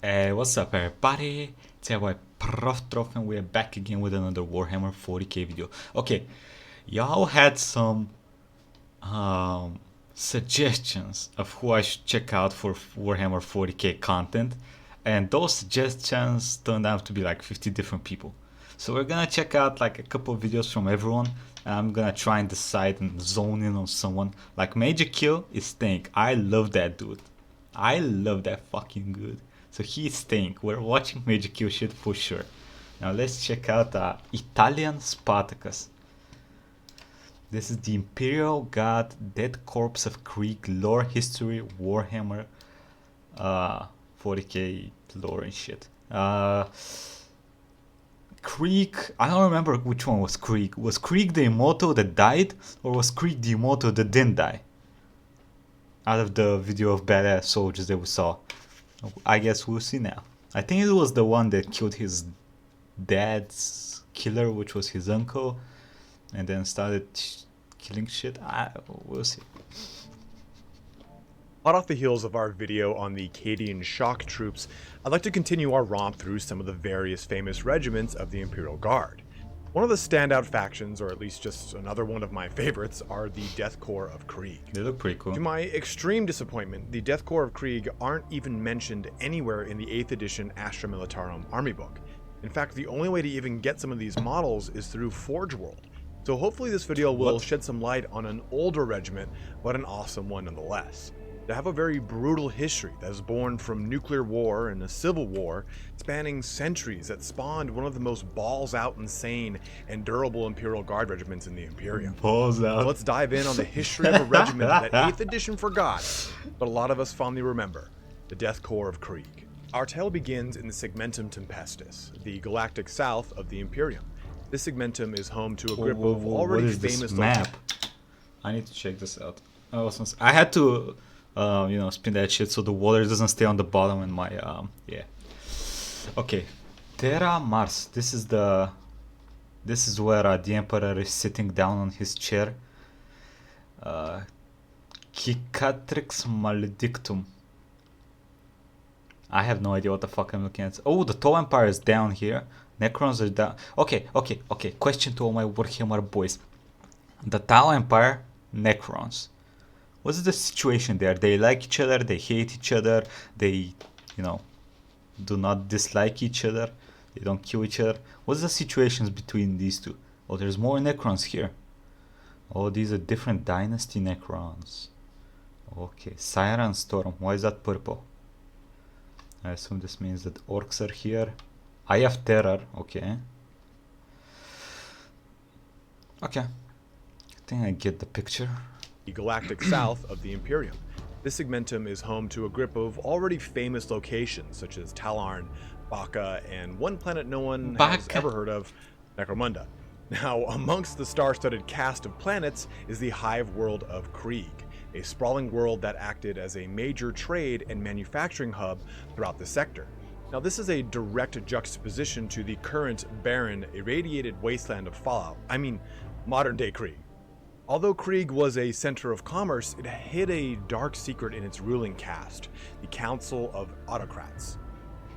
Hey, what's up everybody? It's your boy Proftrof and we're back again with another Warhammer 40k video. Okay, y'all had some suggestions of who I should check out for Warhammer 40k content, and those suggestions turned out to be like 50 different people. So we're gonna check out like a couple of videos from everyone, and I'm gonna try and decide and zone in on someone. Like Major Kill is staying. I love that dude. I love that fucking dude. So he's staying. We're watching Major Kill shit for sure. Now let's check out ItalianSpartacus. This is the Imperial God, Dead Corps of Krieg, lore history, Warhammer, 40k lore and shit. Krieg, I don't remember which one was Krieg. Was Krieg the immortal that died, or was Krieg the immortal that didn't die? Out of the video of badass soldiers that we saw. I guess we'll see now. I think it was the one that killed his dad's killer, which was his uncle, and then started killing shit. We'll see. Hot off the heels of our video on the Cadian shock troops, I'd like to continue our romp through some of the various famous regiments of the Imperial Guard. One of the standout factions, or at least just another one of my favorites, are the Death Korps of Krieg. They look pretty cool. To my extreme disappointment, the Death Korps of Krieg aren't even mentioned anywhere in the 8th edition Astra Militarum Army book. In fact, the only way to even get some of these models is through Forge World. So hopefully this video will shed some light on an older regiment, but an awesome one nonetheless. They have a very brutal history that is born from nuclear war and a civil war spanning centuries that spawned one of the most balls-out insane and durable Imperial Guard regiments in the Imperium. Balls out. So let's dive in on the history of a regiment that 8th edition forgot, but a lot of us fondly remember, the Death Korps of Krieg. Our tale begins in the Segmentum Tempestus, the galactic south of the Imperium. This segmentum is home to a grip of already what is famous this map? I need to check this out. I had to spin that shit so the water doesn't stay on the bottom in my yeah. Okay, Terra Mars. This is where the Emperor is sitting down on his chair. Cicatrix Maledictum. I have no idea what the fuck I'm looking at. Oh, the Tau Empire is down here. Necrons are down. Okay. Question to all my Warhammer boys. The Tau Empire, Necrons. What's the situation there? They like each other, they hate each other, they, do not dislike each other, they don't kill each other. What's the situations between these two? Oh, there's more Necrons here. Oh, these are different dynasty Necrons. Okay, Siren Storm. Why is that purple? I assume this means that orcs are here. Eye of Terror. Okay. I think I get the picture. The galactic south of the Imperium. This segmentum is home to a grip of already famous locations such as Talarn, Baka, and one planet no one has ever heard of, Necromunda. Now, amongst the star-studded cast of planets is the hive world of Krieg, a sprawling world that acted as a major trade and manufacturing hub throughout the sector. Now, this is a direct juxtaposition to the current barren, irradiated wasteland of Fallout. I mean, modern-day Krieg. Although Krieg was a center of commerce, it hid a dark secret in its ruling caste, the Council of Autocrats.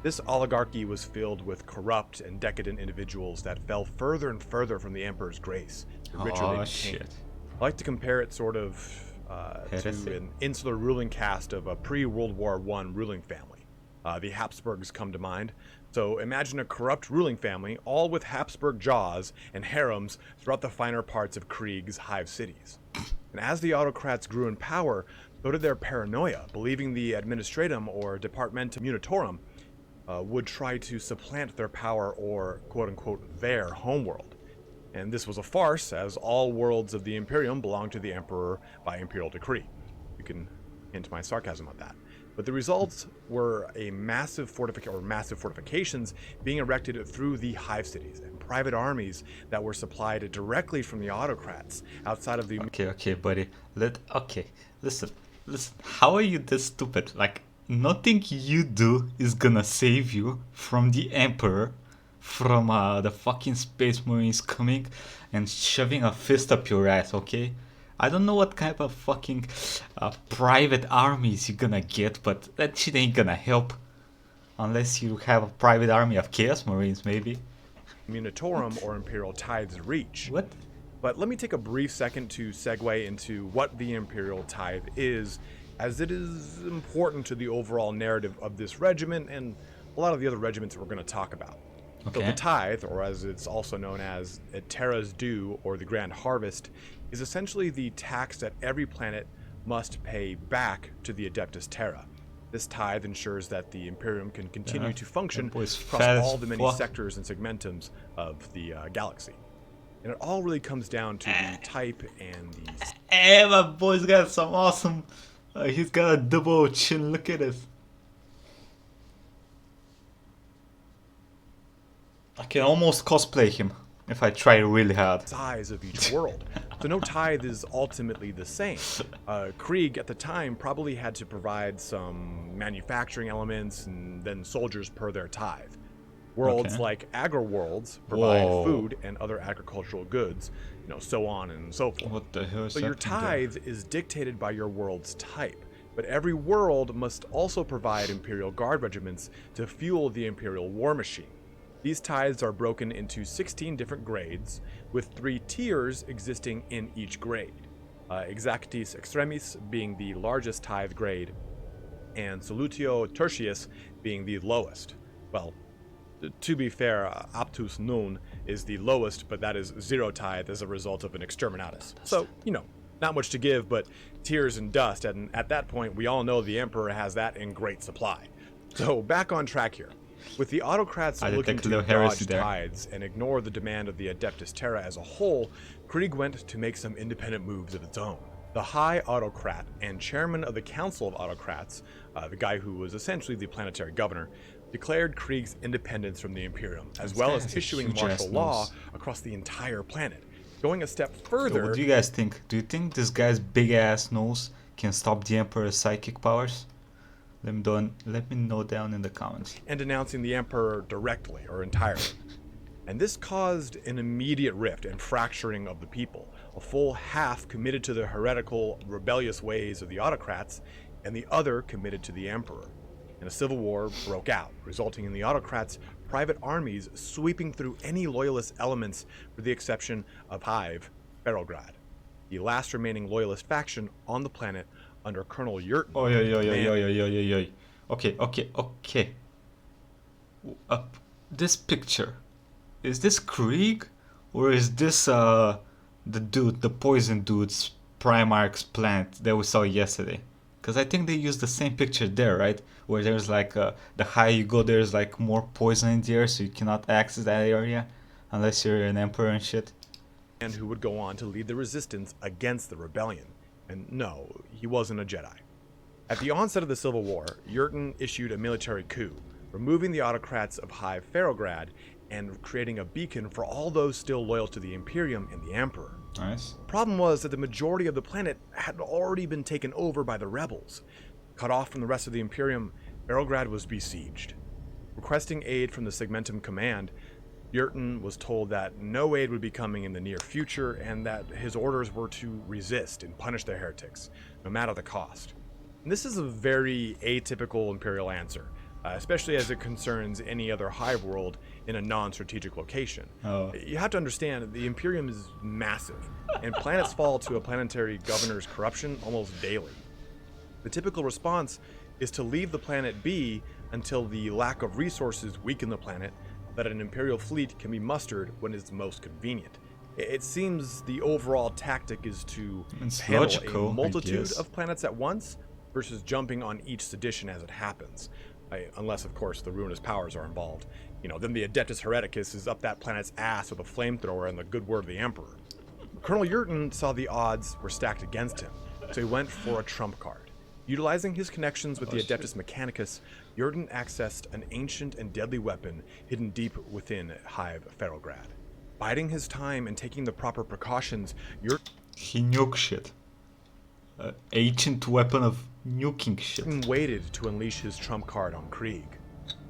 This oligarchy was filled with corrupt and decadent individuals that fell further and further from the Emperor's grace, the richer they became. Shit. I like to compare it sort of to an insular ruling caste of a pre-World War I ruling family. The Habsburgs come to mind. So imagine a corrupt ruling family, all with Habsburg jaws and harems throughout the finer parts of Krieg's hive cities. And as the autocrats grew in power, so did their paranoia, believing the administratum or departmentum unitorum would try to supplant their power or quote-unquote their homeworld. And this was a farce, as all worlds of the Imperium belonged to the Emperor by imperial decree. You can hint my sarcasm at that. But the results were a massive fortifications being erected through the hive cities and private armies that were supplied directly from the autocrats outside of the... Okay, buddy. Listen. How are you this stupid? Like, nothing you do is gonna save you from the Emperor, from the fucking Space Marines coming and shoving a fist up your ass, okay? I don't know what kind of fucking private armies you're gonna get, but that shit ain't gonna help. Unless you have a private army of Chaos Marines, maybe. Munitorum or Imperial tithes reach. What? But let me take a brief second to segue into what the Imperial tithe is, as it is important to the overall narrative of this regiment and a lot of the other regiments we're going to talk about. Okay. So the tithe, or as it's also known as Terra's Due or the Grand Harvest, is essentially the tax that every planet must pay back to the Adeptus Terra. This tithe ensures that the Imperium can continue to function across all the many sectors and segmentums of the galaxy. And it all really comes down to the type and the... Hey, my boy's got some awesome... he's got a double chin, look at this. I can almost cosplay him if I try really hard. Size of each world. So no tithe is ultimately the same. Krieg at the time probably had to provide some manufacturing elements and then soldiers per their tithe. Worlds like agri-worlds provide food and other agricultural goods, so on and so forth. What the hell is so your tithe is dictated by your world's type, but every world must also provide Imperial Guard regiments to fuel the Imperial war machine. These tithes are broken into 16 different grades, with 3 tiers existing in each grade. Exactis Extremis being the largest tithe grade, and Salutio Tertius being the lowest. Well, to be fair, Aptus Nun is the lowest, but that is 0 tithe as a result of an exterminatus. So, not much to give, but tears and dust, and at that point, we all know the Emperor has that in great supply. So, back on track here. With the autocrats looking to dodge tithes and ignore the demand of the Adeptus Terra as a whole, Krieg went to make some independent moves of its own. The High Autocrat and chairman of the Council of Autocrats, the guy who was essentially the planetary governor, declared Krieg's independence from the Imperium, as well as issuing martial law across the entire planet. Going a step further... What do you guys think? Do you think this guy's big-ass nose can stop the Emperor's psychic powers? Let me know down in the comments. And denouncing the Emperor directly or entirely. And this caused an immediate rift and fracturing of the people. A full half committed to the heretical, rebellious ways of the autocrats, and the other committed to the Emperor. And a civil war broke out, resulting in the autocrats' private armies sweeping through any loyalist elements, with the exception of Hive Ferograd, the last remaining loyalist faction on the planet under Colonel Yurtin. Okay. This picture, is this Krieg, or is this the poison dude's Primarch's planet that we saw yesterday? Because I think they used the same picture there, right? Where there's like the higher you go, there's like more poison in the air, so you cannot access that area unless you're an emperor and shit. And who would go on to lead the resistance against the rebellion. And no, he wasn't a Jedi. At the onset of the Civil War, Yurtin issued a military coup, removing the autocrats of Hive Ferograd and creating a beacon for all those still loyal to the Imperium and the Emperor. Nice. The problem was that the majority of the planet had already been taken over by the rebels. Cut off from the rest of the Imperium, Ferograd was besieged. Requesting aid from the Segmentum Command, Yurtin was told that no aid would be coming in the near future and that his orders were to resist and punish the heretics, no matter the cost. And this is a very atypical Imperial answer, especially as it concerns any other hive world in a non-strategic location. You have to understand, the Imperium is massive, and planets fall to a planetary governor's corruption almost daily. The typical response is to leave the planet be until the lack of resources weaken the planet, that an Imperial fleet can be mustered when it's most convenient. It seems the overall tactic is to handle a multitude of planets at once versus jumping on each sedition as it happens. Unless, of course, the ruinous powers are involved. Then the Adeptus Hereticus is up that planet's ass with a flamethrower and the good word of the Emperor. Colonel Yurtin saw the odds were stacked against him, so he went for a trump card. Utilizing his connections with the Adeptus Mechanicus, Yurtin accessed an ancient and deadly weapon hidden deep within Hive Ferograd. Biding his time and taking the proper precautions, He nuked shit. Ancient weapon of nuking shit. Waited to unleash his trump card on Krieg.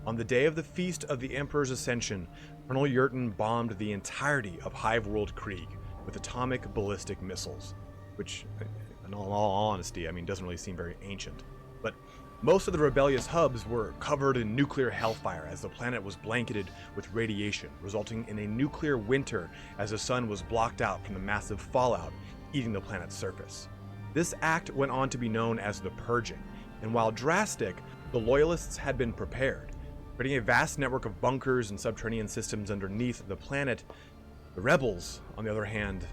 On the day of the Feast of the Emperor's Ascension, Colonel Yurtin bombed the entirety of Hive World Krieg with atomic ballistic missiles, which, in all honesty, doesn't really seem very ancient. But Most of the rebellious hubs were covered in nuclear hellfire as the planet was blanketed with radiation, resulting in a nuclear winter as the sun was blocked out from the massive fallout eating the planet's surface. This act went on to be known as the Purging, and while drastic, the Loyalists had been prepared, creating a vast network of bunkers and subterranean systems underneath the planet. The rebels, on the other hand,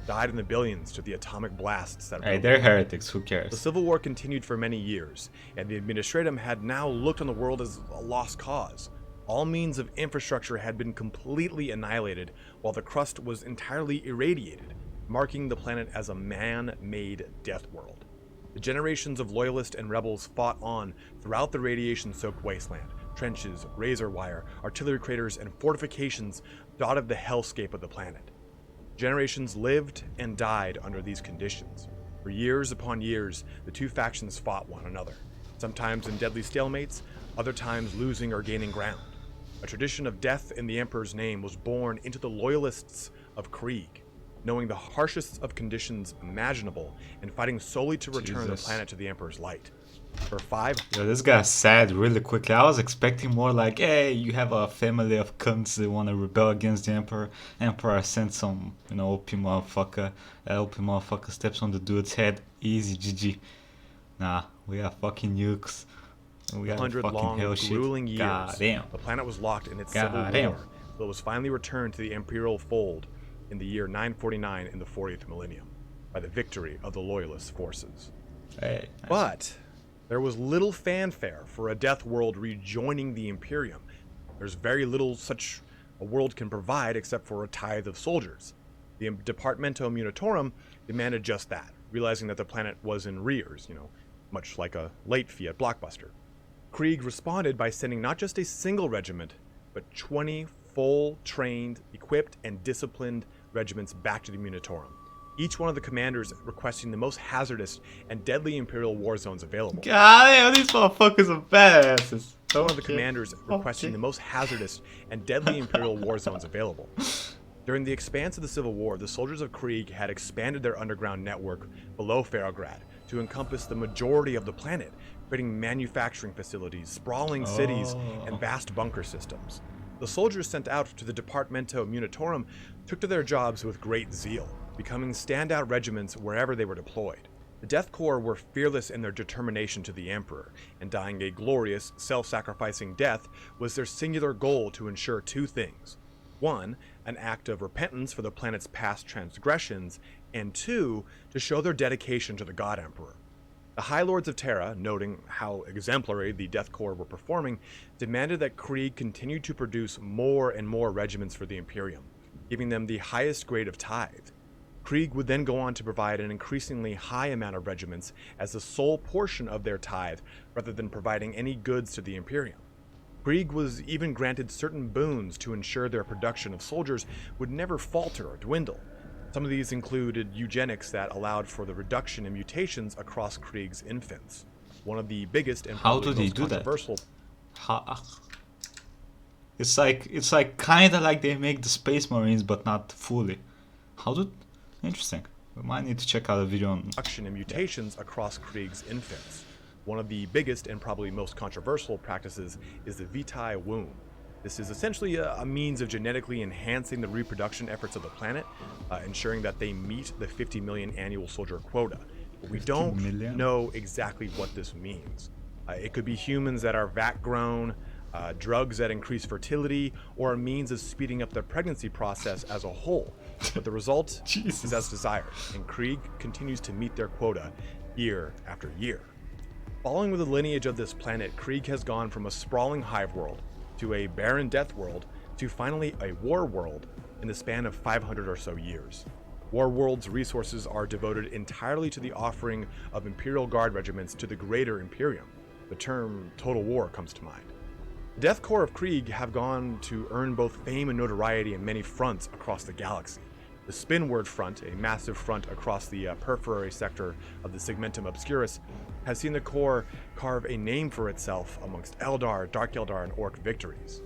died in the billions to the atomic blasts that Hey, they're heretics, who cares? The Civil War continued for many years, and the Administratum had now looked on the world as a lost cause. All means of infrastructure had been completely annihilated, while the crust was entirely irradiated, marking the planet as a man-made death world. The generations of loyalists and rebels fought on throughout the radiation-soaked wasteland. Trenches, razor wire, artillery craters, and fortifications dotted the hellscape of the planet. Generations lived and died under these conditions. For years upon years, the two factions fought one another, sometimes in deadly stalemates, other times losing or gaining ground. A tradition of death in the Emperor's name was born into the Loyalists of Krieg, knowing the harshest of conditions imaginable and fighting solely to return the planet to the Emperor's light. For 5... Yo, this guy's sad really quickly. I was expecting more like, hey, you have a family of cunts that want to rebel against the Emperor. Emperor sent some, OP motherfucker. That OP motherfucker steps on the dude's head. Easy, GG. Nah, we got fucking nukes. We got 100-long, grueling years. God damn. The planet was locked in its civil war, but was finally returned to the Imperial fold in the year 949 in the 40th millennium by the victory of the Loyalist forces. Hey, nice. But there was little fanfare for a death world rejoining the Imperium. There's very little such a world can provide except for a tithe of soldiers. The Departamento Munitorum demanded just that, realizing that the planet was in arrears, much like a late fee at Blockbuster. Krieg responded by sending not just a single regiment, but 20 full, trained, equipped, and disciplined regiments back to the Munitorum. Each one of the commanders requesting the most hazardous and deadly Imperial war zones available. God damn, these motherfuckers are badasses. One of the commanders requesting the most hazardous and deadly Imperial war zones available. During the expanse of the Civil War, the soldiers of Krieg had expanded their underground network below Ferrograd to encompass the majority of the planet, creating manufacturing facilities, sprawling cities, and vast bunker systems. The soldiers sent out to the Departamento Munitorum took to their jobs with great zeal, becoming standout regiments wherever they were deployed. The Death Corps were fearless in their determination to the Emperor, and dying a glorious, self-sacrificing death was their singular goal to ensure two things. 1, an act of repentance for the planet's past transgressions, and 2, to show their dedication to the God Emperor. The High Lords of Terra, noting how exemplary the Death Corps were performing, demanded that Krieg continue to produce more and more regiments for the Imperium, giving them the highest grade of tithe. Krieg would then go on to provide an increasingly high amount of regiments as the sole portion of their tithe, rather than providing any goods to the Imperium. Krieg was even granted certain boons to ensure their production of soldiers would never falter or dwindle. Some of these included eugenics that allowed for the reduction in mutations across Krieg's infants. One of the biggest and probably most controversial. It's like kind of like they make the Space Marines, but not fully. Interesting. We might need to check out a video on reduction in mutations across Krieg's infants. One of the biggest and probably most controversial practices is the Vitae womb. This is essentially a means of genetically enhancing the reproduction efforts of the planet, ensuring that they meet the 50 million annual soldier quota. But we don't know exactly what this means. It could be humans that are vat-grown, drugs that increase fertility, or a means of speeding up the pregnancy process as a whole. But the result is as desired, and Krieg continues to meet their quota year after year. Following with the lineage of this planet, Krieg has gone from a sprawling hive world to a barren death world to finally a war world in the span of 500 or so years. War World's resources are devoted entirely to the offering of Imperial Guard regiments to the greater Imperium. The term Total War comes to mind. The Death Corps of Krieg have gone to earn both fame and notoriety in many fronts across the galaxy. The Spinward Front, a massive front across the periphery sector of the Segmentum Obscurus, has seen the Corps carve a name for itself amongst Eldar, Dark Eldar, and Orc victories.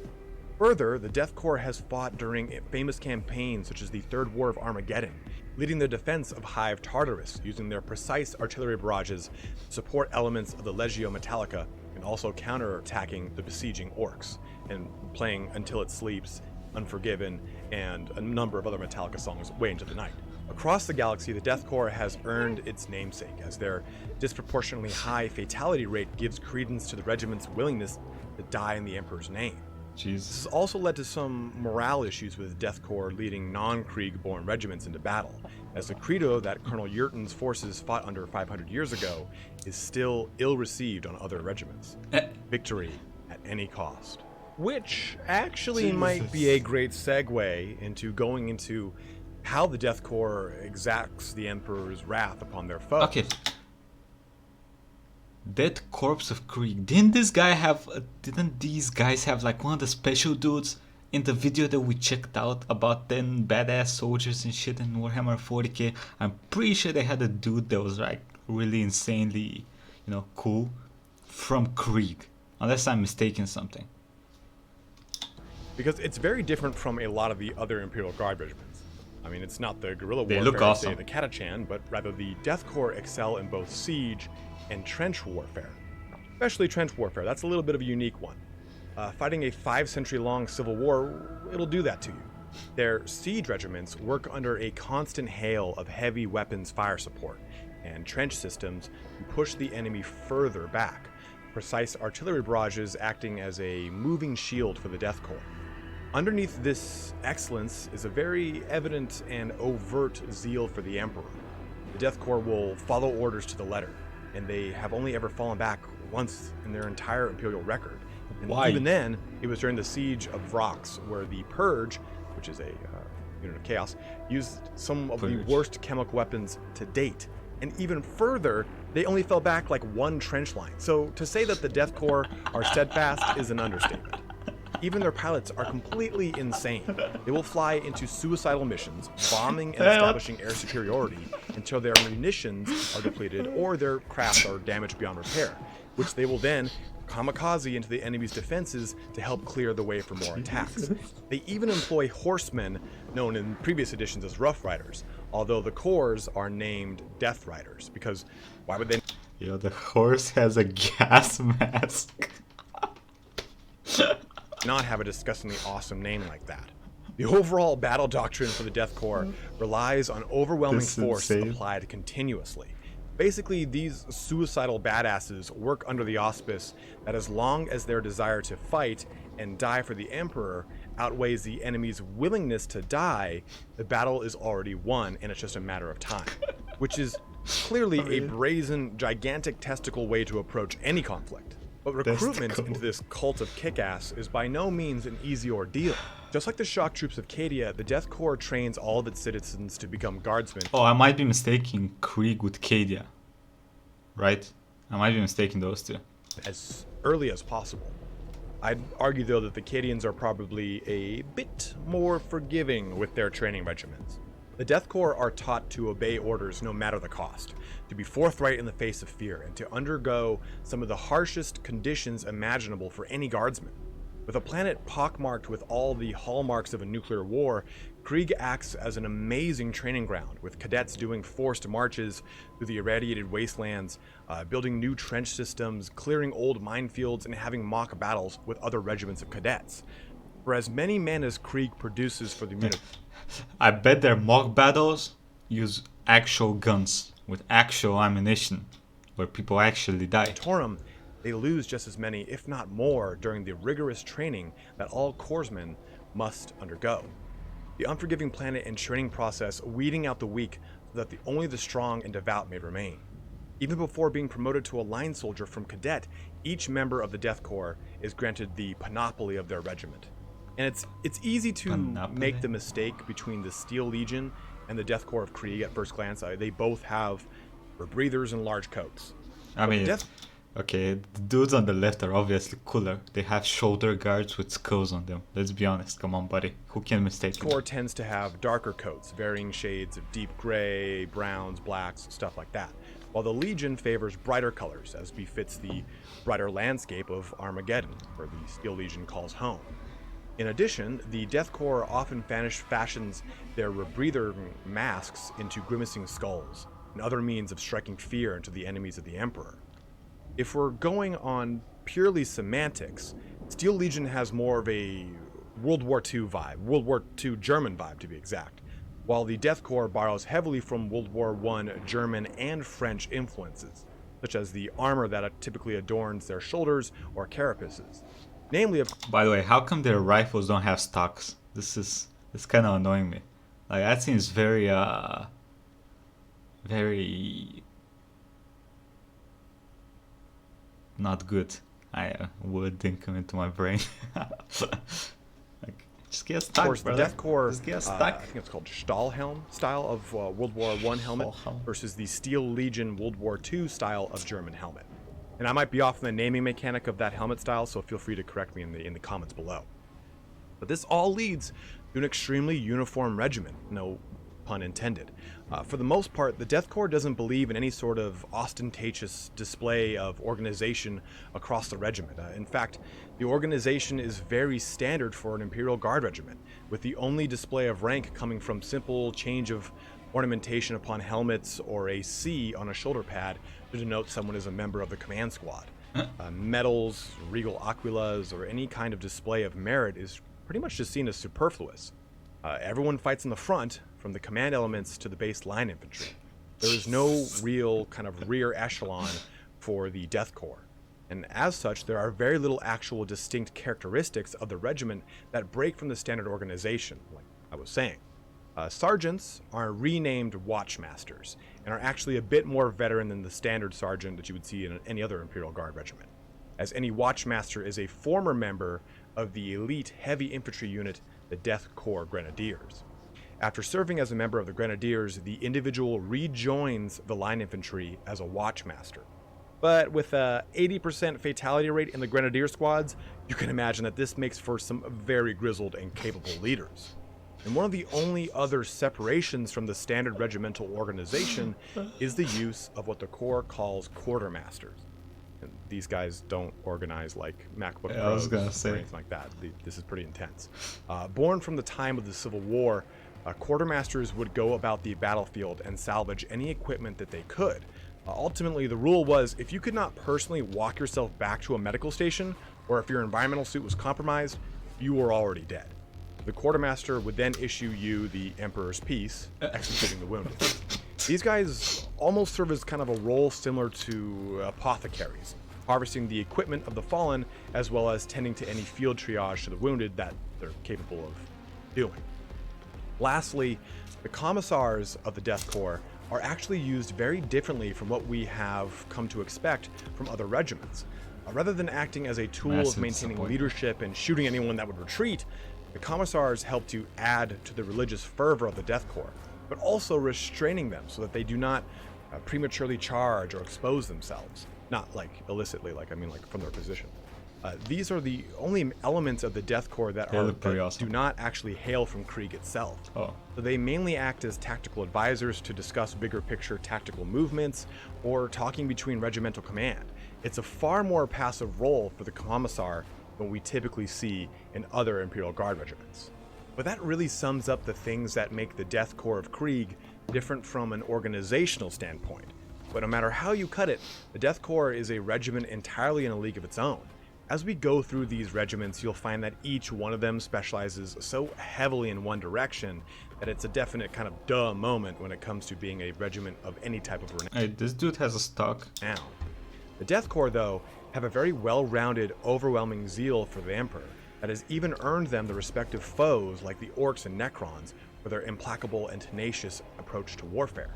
Further, the Death Corps has fought during famous campaigns such as the Third War of Armageddon, leading the defense of Hive Tartarus, using their precise artillery barrages to support elements of the Legio Metallica and also counter-attacking the besieging orcs, and playing Until It Sleeps, Unforgiven, and a number of other Metallica songs way into the night. Across the galaxy, the Death Korps has earned its namesake, as their disproportionately high fatality rate gives credence to the regiment's willingness to die in the Emperor's name. Jesus. This has also led to some morale issues with Death Korps leading non-Krieg-born regiments into battle, as the credo that Colonel Yurton's forces fought under 500 years ago is still ill-received on other regiments. Victory at any cost. Which actually might be a great segue into going into how the Death Korps exacts the Emperor's wrath upon their foes. Okay. That Korps of Krieg. Didn't these guys have like one of the special dudes in the video that we checked out about 10 badass soldiers and shit in Warhammer 40k? I'm pretty sure they had a dude that was like really insanely, cool from Krieg. Unless I'm mistaken something. Because it's very different from a lot of the other Imperial Guard regiments. I mean, it's not the guerrilla They warfare, look awesome. say the Catachan, but rather the Death Korps excel in both siege and trench warfare. Especially trench warfare, that's a little bit of a unique one. Fighting a 5-century-long civil war, it'll do that to you. Their siege regiments work under a constant hail of heavy weapons fire support, and trench systems to push the enemy further back, precise artillery barrages acting as a moving shield for the Death Korps. Underneath this excellence is a very evident and overt zeal for the Emperor. The Death Korps will follow orders to the letter, and they have only ever fallen back once in their entire Imperial record. And Why? even then, it was during the Siege of Vrox, where the Purge, which is a unit of chaos, used some of the worst chemical weapons to date. And even further, they only fell back like one trench line. So to say that the Death Korps are steadfast is an understatement. Even their pilots are completely insane. They will fly into suicidal missions, bombing and establishing air superiority until their munitions are depleted or their crafts are damaged beyond repair, which they will then kamikaze into the enemy's defenses to help clear the way for more attacks. They even employ horsemen, known in previous editions as Rough Riders, although the corps are named Death Riders, because why would they... Yo, the horse has a gas mask. not have a disgustingly awesome name like that. The overall battle doctrine for the Death Korps relies on overwhelming force applied continuously. Basically, these suicidal badasses work under the auspice that as long as their desire to fight and die for the Emperor outweighs the enemy's willingness to die, the battle is already won and it's just a matter of time. Which is clearly a brazen, gigantic testicle way to approach any conflict. But recruitment into this cult of kick-ass is by no means an easy ordeal. Just like the shock troops of Cadia, the Death Korps trains all of its citizens to become guardsmen. Oh, I might be mistaking Krieg with Cadia. Right? I might be mistaking those two. As early as possible. I'd argue, though, that the Cadians are probably a bit more forgiving with their training regimens. The Death Korps are taught to obey orders no matter the cost, to be forthright in the face of fear, and to undergo some of the harshest conditions imaginable for any guardsman. With a planet pockmarked with all the hallmarks of a nuclear war, Krieg acts as an amazing training ground, with cadets doing forced marches through the irradiated wastelands, building new trench systems, clearing old minefields, and having mock battles with other regiments of cadets. For as many men as Krieg produces for the unit... I bet their mock battles use actual guns with actual ammunition, where people actually die. Torum, they lose just as many, if not more, during the rigorous training that all corpsmen must undergo. The unforgiving planet and training process weeding out the weak so that only the strong and devout may remain. Even before being promoted to a line soldier from cadet, each member of the Death Korps is granted the panoply of their regiment. And it's easy to make the mistake between the Steel Legion and the Death Korps of Krieg at first glance. They both have breathers and large coats. Okay, the dudes on the left are obviously cooler. They have shoulder guards with skulls on them. Let's be honest. Come on, buddy. Who can mistake them? Korps tends to have darker coats, varying shades of deep gray, browns, blacks, stuff like that. While the Legion favors brighter colors, as befits the brighter landscape of Armageddon, where the Steel Legion calls home. In addition, the Death Korps often fashions their rebreather masks into grimacing skulls and other means of striking fear into the enemies of the Emperor. If we're going on purely semantics, Steel Legion has more of a World War II vibe, World War II German vibe to be exact, while the Death Korps borrows heavily from World War I German and French influences, such as the armor that typically adorns their shoulders or carapaces. Namely, By the way, how come their rifles don't have stocks? It's kind of annoying me. Like that seems very very not good. Word didn't come into my brain. Like, just get stuck, of course, brother. the Death Korps, Just get stuck. I think it's called Stahlhelm style of World War I helmet Stahlhelm. versus the Steel Legion World War II style of German helmet. And I might be off in the naming mechanic of that helmet style, so feel free to correct me in the comments below. But this all leads to an extremely uniform regiment, no pun intended. For the most part, the Death Korps doesn't believe in any sort of ostentatious display of organization across the regiment. In fact, the organization is very standard for an Imperial Guard regiment, with the only display of rank coming from simple change of ornamentation upon helmets or a C on a shoulder pad to denote someone is a member of the command squad. Medals, regal aquilas, or any kind of display of merit is pretty much just seen as superfluous. Everyone fights in the front, from the command elements to the base line infantry. There is no real kind of rear echelon for the Death Korps. And as such, there are very little actual distinct characteristics of the regiment that break from the standard organization, like I was saying. Sergeants are renamed Watchmasters and are actually a bit more veteran than the standard sergeant that you would see in any other Imperial Guard regiment, as any Watchmaster is a former member of the elite heavy infantry unit, the Death Korps Grenadiers. After serving as a member of the Grenadiers, the individual rejoins the line infantry as a Watchmaster. But with a 80% fatality rate in the Grenadier squads, you can imagine that this makes for some very grizzled and capable leaders. And one of the only other separations from the standard regimental organization is the use of what the Corps calls quartermasters. And these guys don't organize like MacBook Pros or anything like that. This is pretty intense. Born from the time of the Civil War, quartermasters would go about the battlefield and salvage any equipment that they could. Ultimately, the rule was if you could not personally walk yourself back to a medical station, or if your environmental suit was compromised, you were already dead. The quartermaster would then issue you the Emperor's Peace, executing the wounded. These guys almost serve as kind of a role similar to apothecaries, harvesting the equipment of the fallen as well as tending to any field triage to the wounded that they're capable of doing. Lastly, the commissars of the Death Korps are actually used very differently from what we have come to expect from other regiments. Rather than acting as a tool of maintaining leadership and shooting anyone that would retreat, the commissars help to add to the religious fervor of the Death Korps, but also restraining them so that they do not prematurely charge or expose themselves. Not like illicitly, like from their position. These are the only elements of the Death Korps that do not actually hail from Krieg itself. So they mainly act as tactical advisors to discuss bigger picture tactical movements or talking between regimental command. It's a far more passive role for the commissar than we typically see in other Imperial Guard regiments. But that really sums up the things that make the Death Korps of Krieg different from an organizational standpoint. But no matter how you cut it, the Death Korps is a regiment entirely in a league of its own. As we go through these regiments, you'll find that each one of them specializes so heavily in one direction that it's a definite kind of duh moment when it comes to being a regiment of any type of renown. Hey, this dude has a stock. Now, the Death Korps, though, have a very well-rounded, overwhelming zeal for the Emperor that has even earned them the respective foes like the Orcs and Necrons for their implacable and tenacious approach to warfare.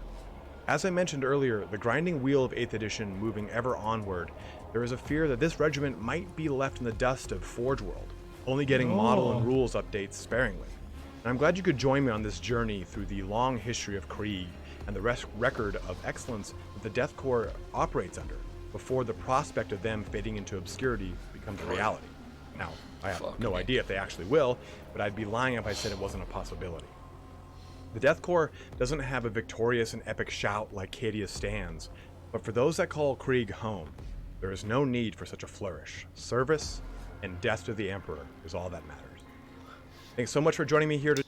As I mentioned earlier, the grinding wheel of 8th edition moving ever onward, there is a fear that this regiment might be left in the dust of Forge World, only getting model and rules updates sparingly. And I'm glad you could join me on this journey through the long history of Krieg and the record of excellence that the Death Korps operates under, before the prospect of them fading into obscurity becomes a reality. Now, I have no idea if they actually will, but I'd be lying if I said it wasn't a possibility. The Death Korps doesn't have a victorious and epic shout like Cadia stands, but for those that call Krieg home, there is no need for such a flourish. Service and death to the Emperor is all that matters. Thanks so much for joining me here today.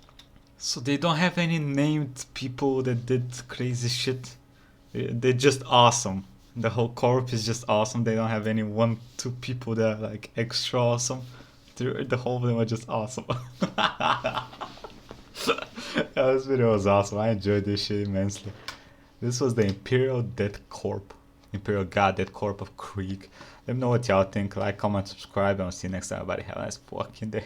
So they don't have any named people that did crazy shit. They're just awesome. The whole corp is just awesome. They don't have any 1, 2 people that are like extra awesome. The whole of them are just awesome. This video was awesome. I enjoyed this shit immensely. This was the Imperial Death Corp. Imperial God Death Corp of Krieg. Let me know what y'all think. Like, comment, subscribe, and I'll see you next time. Everybody have a nice fucking day.